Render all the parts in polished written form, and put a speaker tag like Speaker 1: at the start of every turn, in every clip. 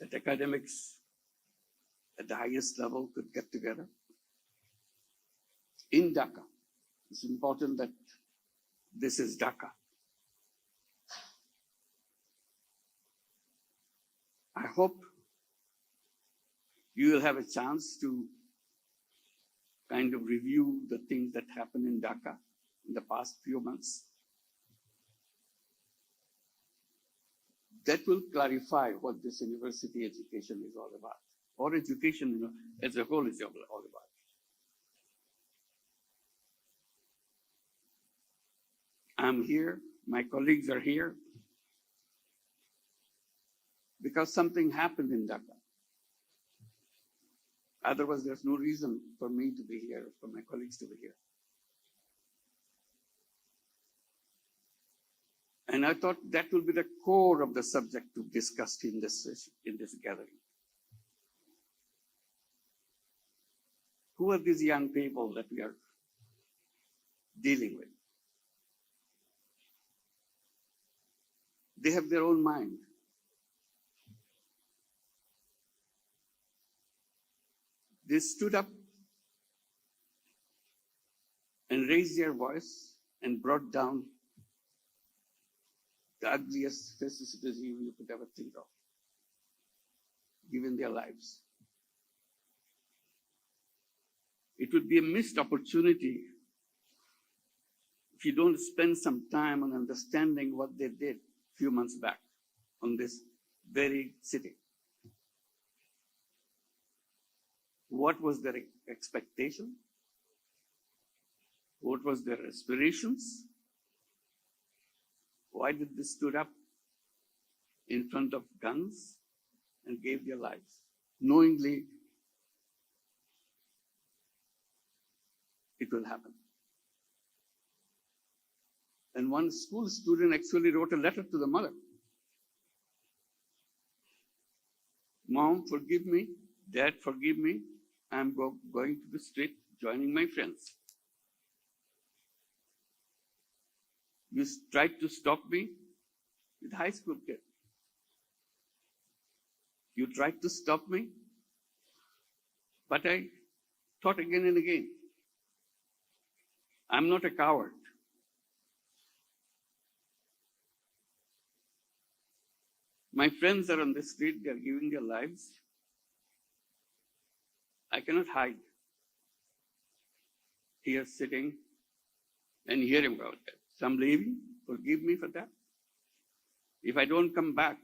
Speaker 1: that academics at the highest level could get together in Dhaka. It's important that this is Dhaka. I hope you will have a chance to kind of review the things that happened in Dhaka in the past few months. That will clarify what this university education is all about, or education as a whole is all about. I'm here, my colleagues are here, because something happened in Dhaka. Otherwise, there's no reason for me to be here, for my colleagues to be here. And I thought that will be the core of the subject to discuss in this gathering. Who are these young people that we are dealing with? They have their own mind. They stood up and raised their voice and brought down the ugliest fascist regime you could ever think of, given their lives. It would be a missed opportunity if you don't spend some time on understanding what they did a few months back on this very city. What was their expectation? What was their aspirations? Why did they stood up in front of guns and gave their lives, knowingly it will happen? And one school student actually wrote a letter to the mother. Mom, forgive me. Dad, forgive me. I'm going to the street, joining my friends. You tried to stop me with high school kid. You tried to stop me, but I thought again and again. I'm not a coward. My friends are on the street, they are giving their lives. I cannot hide here sitting and hearing about that. So I'm leaving, forgive me for that. If I don't come back,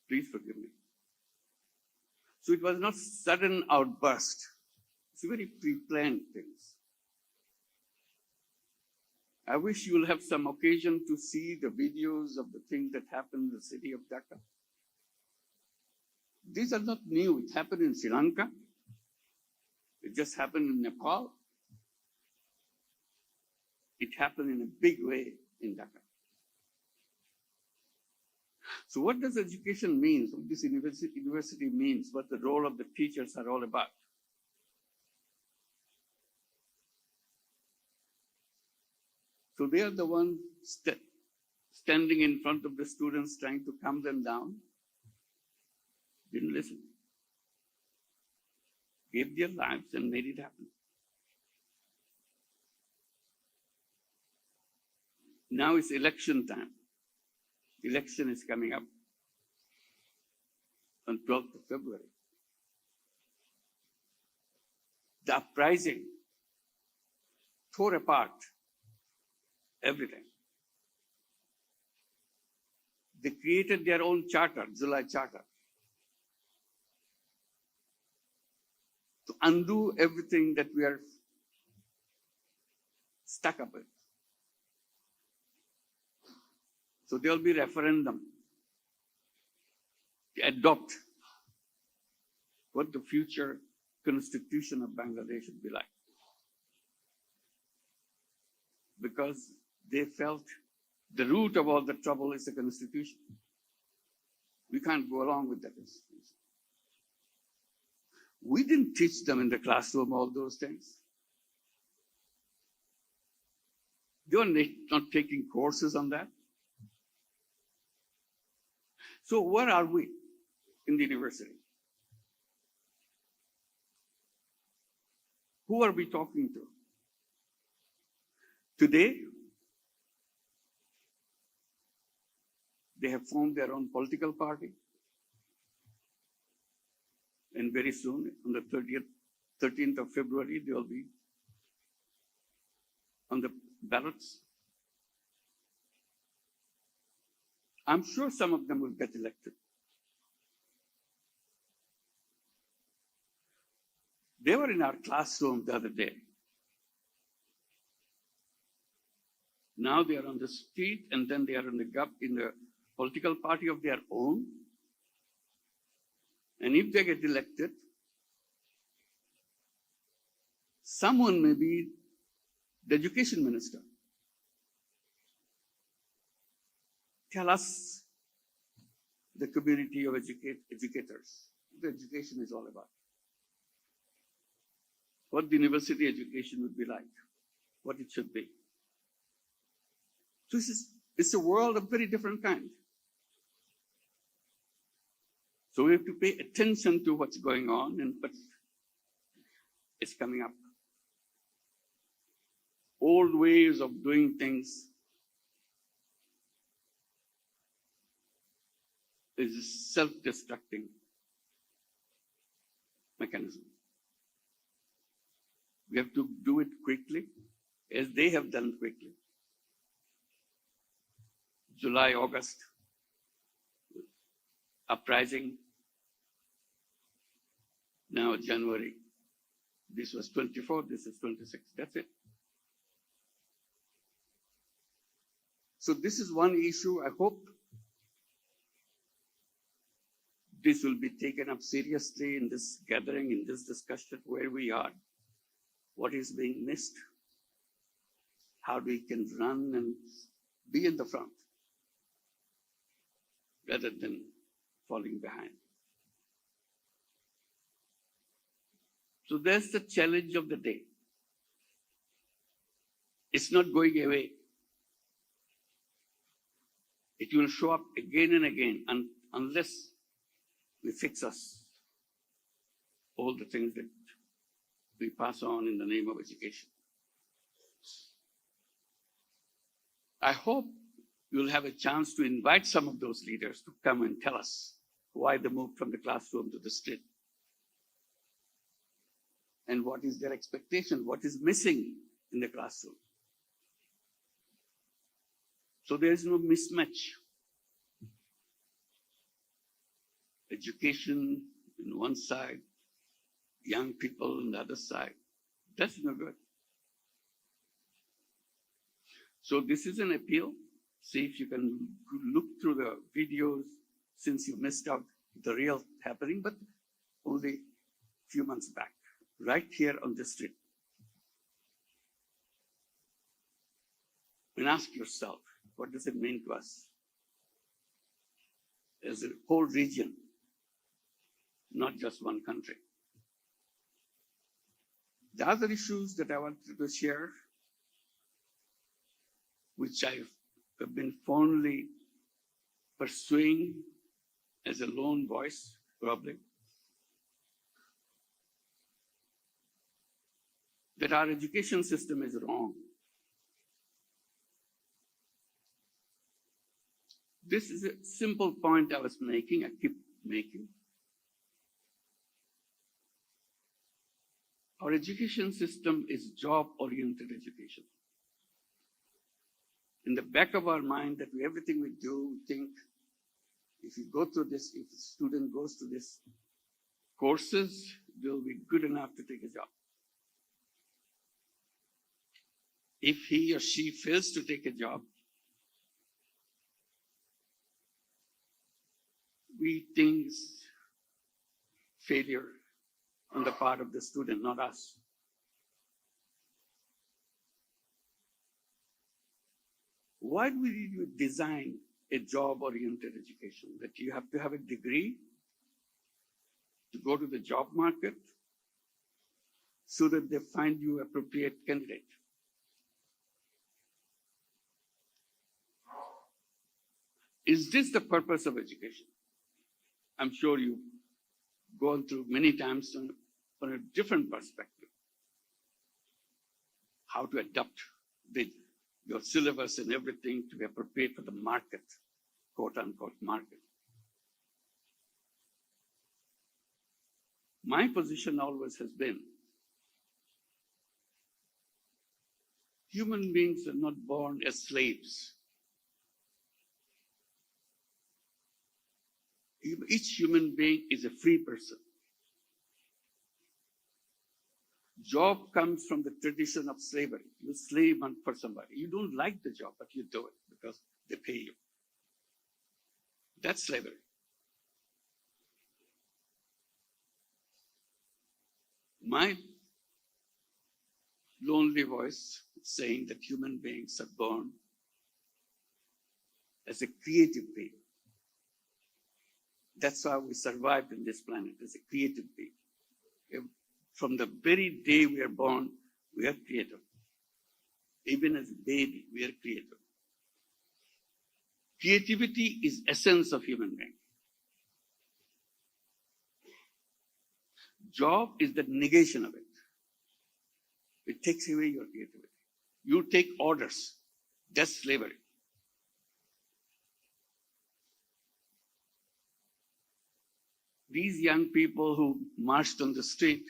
Speaker 1: please forgive me. So it was not sudden outburst. It's very pre-planned things. I wish you will have some occasion to see the videos of the things that happened in the city of Dhaka. These are not new. It happened in Sri Lanka. It just happened in Nepal. It happened in a big way in Dhaka. So what does education mean? What this university means? What the role of the teachers are all about? So they are the ones standing in front of the students trying to calm them down. Didn't listen. Gave their lives and made it happen. Now it's election time. Election is coming up on 12th of February. The uprising tore apart everything. They created their own charter, July Charter, to undo everything that we are stuck up with. So there will be referendum to adopt what the future constitution of Bangladesh should be like. Because they felt the root of all the trouble is the constitution. We can't go along with that constitution. We didn't teach them in the classroom all those things. They were not taking courses on that. So where are we in the university? Who are we talking to? Today, they have formed their own political party. And very soon, on the 13th of February, they will be on the ballots. I'm sure some of them will get elected. They were in our classroom the other day. Now they are on the street, and then they are in the political party of their own. And if they get elected, someone may be the education minister. Tell us, the community of educators, what education is all about. What the university education would be like, what it should be. So it's a world of very different kind. So we have to pay attention to what's going on and what is coming up. Old ways of doing things is a self-destructing mechanism. We have to do it quickly, as they have done quickly. July, August, uprising. Now January. This was 24, this is 26. That's it. So this is one issue. I hope this will be taken up seriously in this gathering, in this discussion, where we are, what is being missed, how we can run and be in the front, rather than falling behind. So that's the challenge of the day. It's not going away. It will show up again and again unless we fix all the things that we pass on in the name of education. I hope you'll have a chance to invite some of those leaders to come and tell us why they moved from the classroom to the street. And what is their expectation? What is missing in the classroom? So there is no mismatch. Education on one side, young people on the other side. That's no good. So this is an appeal. See if you can look through the videos since you missed out the real happening, but only a few months back, right here on the street. And ask yourself, what does it mean to us as a whole region, not just one country? The other issues that I wanted to share, which I have been fondly pursuing as a lone voice, probably, that our education system is wrong. This is a simple point I was making, I keep making. Our education system is job-oriented education. In the back of our mind, that everything we do, we think, if you go through this, if a student goes through this courses, they'll be good enough to take a job. If he or she fails to take a job, we think it's failure on the part of the student, not us. Why do we design a job-oriented education? That you have to have a degree to go to the job market so that they find you appropriate candidate. Is this the purpose of education? I'm sure you've gone through many times from a different perspective. How to adapt your syllabus and everything to be appropriate for the market, quote unquote market. My position always has been, human beings are not born as slaves. Each human being is a free person. Job comes from the tradition of slavery. You slave for somebody. You don't like the job, but you do it because they pay you. That's slavery. My lonely voice is saying that human beings are born as a creative being. That's how we survived in this planet, as a creative being. From the very day we are born, we are creative. Even as a baby, we are creative. Creativity is essence of human being. Job is the negation of it. It takes away your creativity. You take orders. That's slavery. These young people who marched on the street,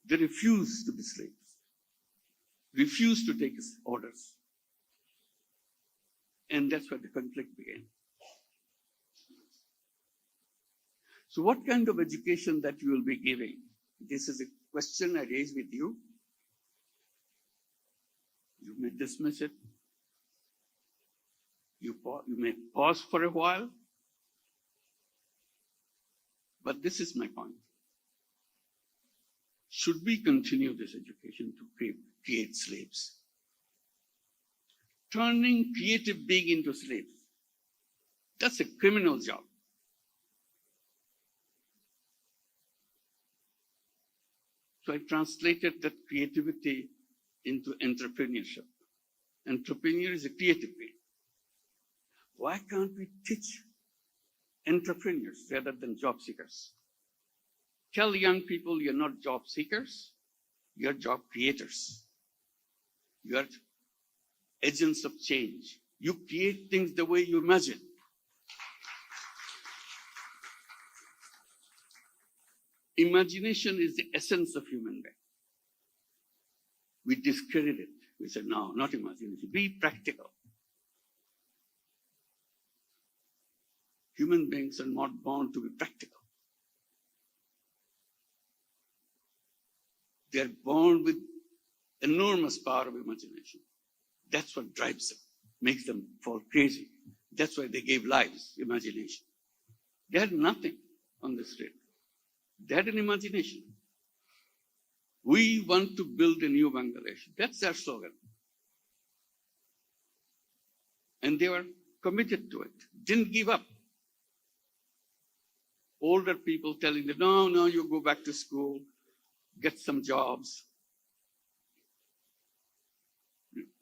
Speaker 1: they refused to be slaves, refused to take orders. And that's where the conflict began. So what kind of education that you will be giving? This is a question I raise with you. You may dismiss it. You may pause for a while. But this is my point. Should we continue this education to create slaves? Turning creative being into slaves. That's a criminal job. So I translated that creativity into entrepreneurship. Entrepreneur is a creative being. Why can't we teach entrepreneurs rather than job seekers? Tell young people you're not job seekers, you're job creators. You are agents of change. You create things the way you imagine. Imagination is the essence of human being. We discredit it. We say, no, not imagination. Be practical. Human beings are not born to be practical. They are born with enormous power of imagination. That's what drives them, makes them fall crazy. That's why they gave lives, imagination. They had nothing on the street. They had an imagination. We want to build a new Bangladesh. That's their slogan. And they were committed to it, didn't give up. Older people telling them, no, you go back to school, get some jobs.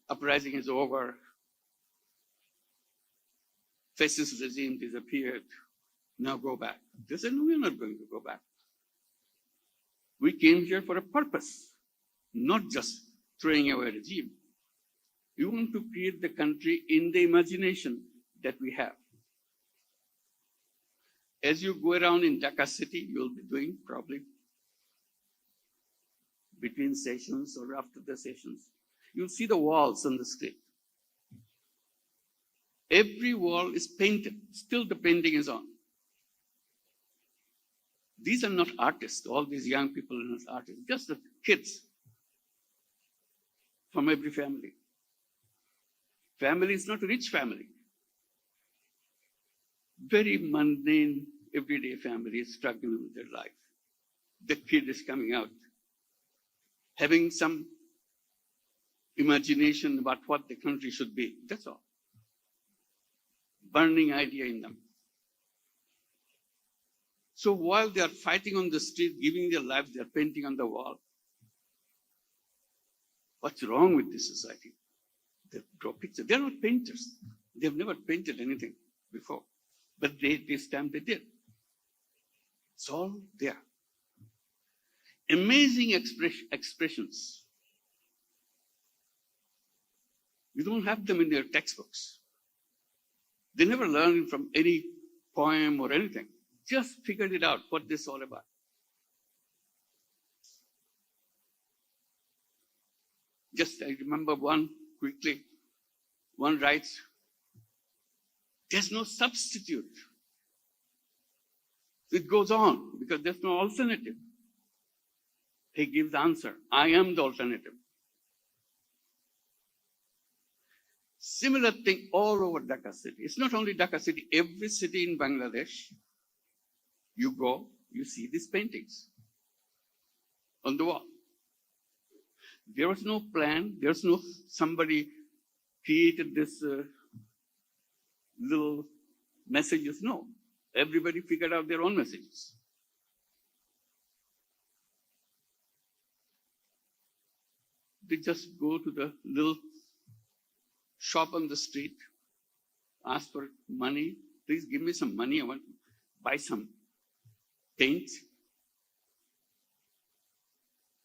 Speaker 1: Uprising is over. Fascist regime disappeared. Now go back. They said, no, we're not going to go back. We came here for a purpose, not just throwing away a regime. We want to create the country in the imagination that we have. As you go around in Dhaka city, you'll be doing probably between sessions or after the sessions. You'll see the walls on the street. Every wall is painted. Still the painting is on. These are not artists. All these young people are not artists. Just the kids from every family. Family is not a rich family. Very mundane, everyday family is struggling with their life. The kid is coming out, having some imagination about what the country should be. That's all. Burning idea in them. So while they are fighting on the street, giving their lives, they are painting on the wall. What's wrong with this society? They draw pictures. They're not painters. They've never painted anything before, but this time they did. It's all there. Amazing expressions. You don't have them in their textbooks. They never learned from any poem or anything. Just figured it out, what this is all about. Just, I remember one quickly. One writes, there's no substitute. It goes on because there's no alternative. He gives the answer. I am the alternative. Similar thing all over Dhaka city. It's not only Dhaka city, every city in Bangladesh, you go, you see these paintings on the wall. There was no plan. There's no somebody created this little messages. No, everybody figured out their own messages. They just go to the little shop on the street, ask for money. Please give me some money. I want to buy some paint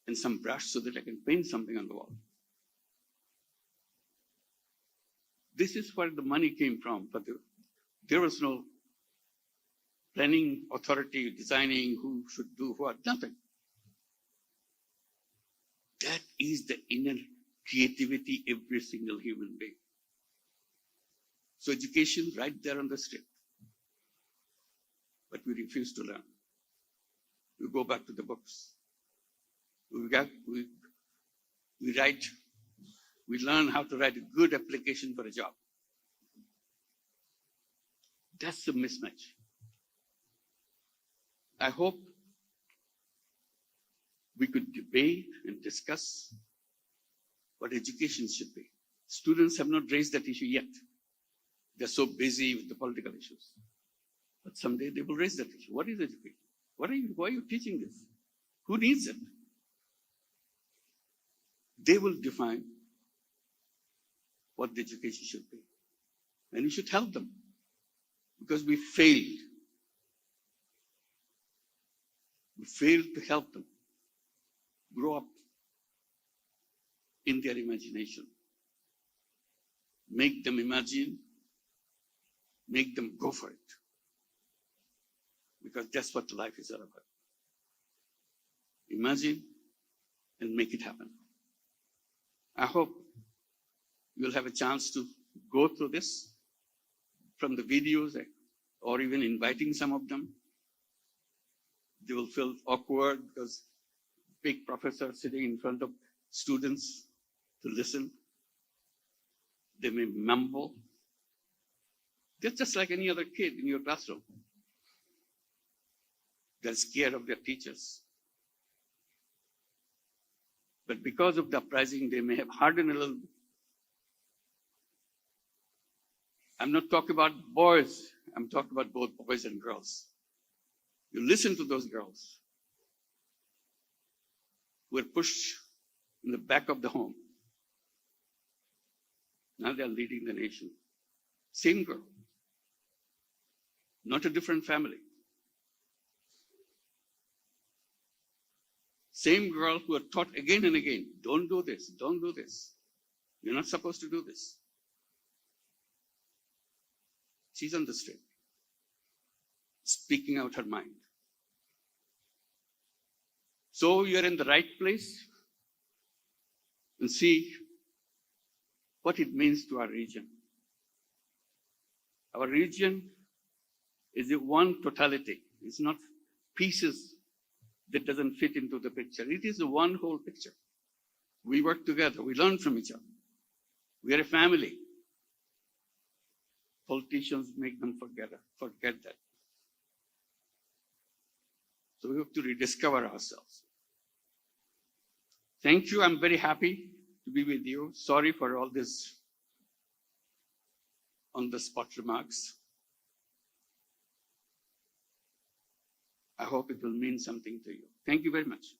Speaker 1: and some brush so that I can paint something on the wall. This is where the money came from, but there was no planning authority designing who should do what, nothing. That is the inner creativity every single human being. So education right there on the street. But we refuse to learn. We go back to the books. We write, we learn how to write a good application for a job. That's the mismatch. I hope we could debate and discuss what education should be. Students have not raised that issue yet. They're so busy with the political issues. But someday they will raise that issue. What is education? Why are you teaching this? Who needs it? They will define what the education should be. And we should help them. Because we failed. We failed to help them grow up in their imagination. Make them imagine, make them go for it. Because that's what life is all about. Imagine and make it happen. I hope you'll have a chance to go through this from the videos or even inviting some of them. They will feel awkward because big professor sitting in front of students to listen. They may mumble. They're just like any other kid in your classroom. They're scared of their teachers. But because of the uprising, they may have hardened a little bit. I'm not talking about boys. I'm talking about both boys and girls. You listen to those girls who were pushed in the back of the home. Now they're leading the nation. Same girl. Not a different family. Same girl who are taught again and again, don't do this, don't do this. You're not supposed to do this. She's on the street, speaking out her mind. So you're in the right place and see what it means to our region. Our region is a one totality. It's not pieces that doesn't fit into the picture. It is a one whole picture. We work together. We learn from each other. We are a family. Politicians make them forget that. So we have to rediscover ourselves. Thank you. I'm very happy to be with you. Sorry for all this on-the-spot remarks. I hope it will mean something to you. Thank you very much.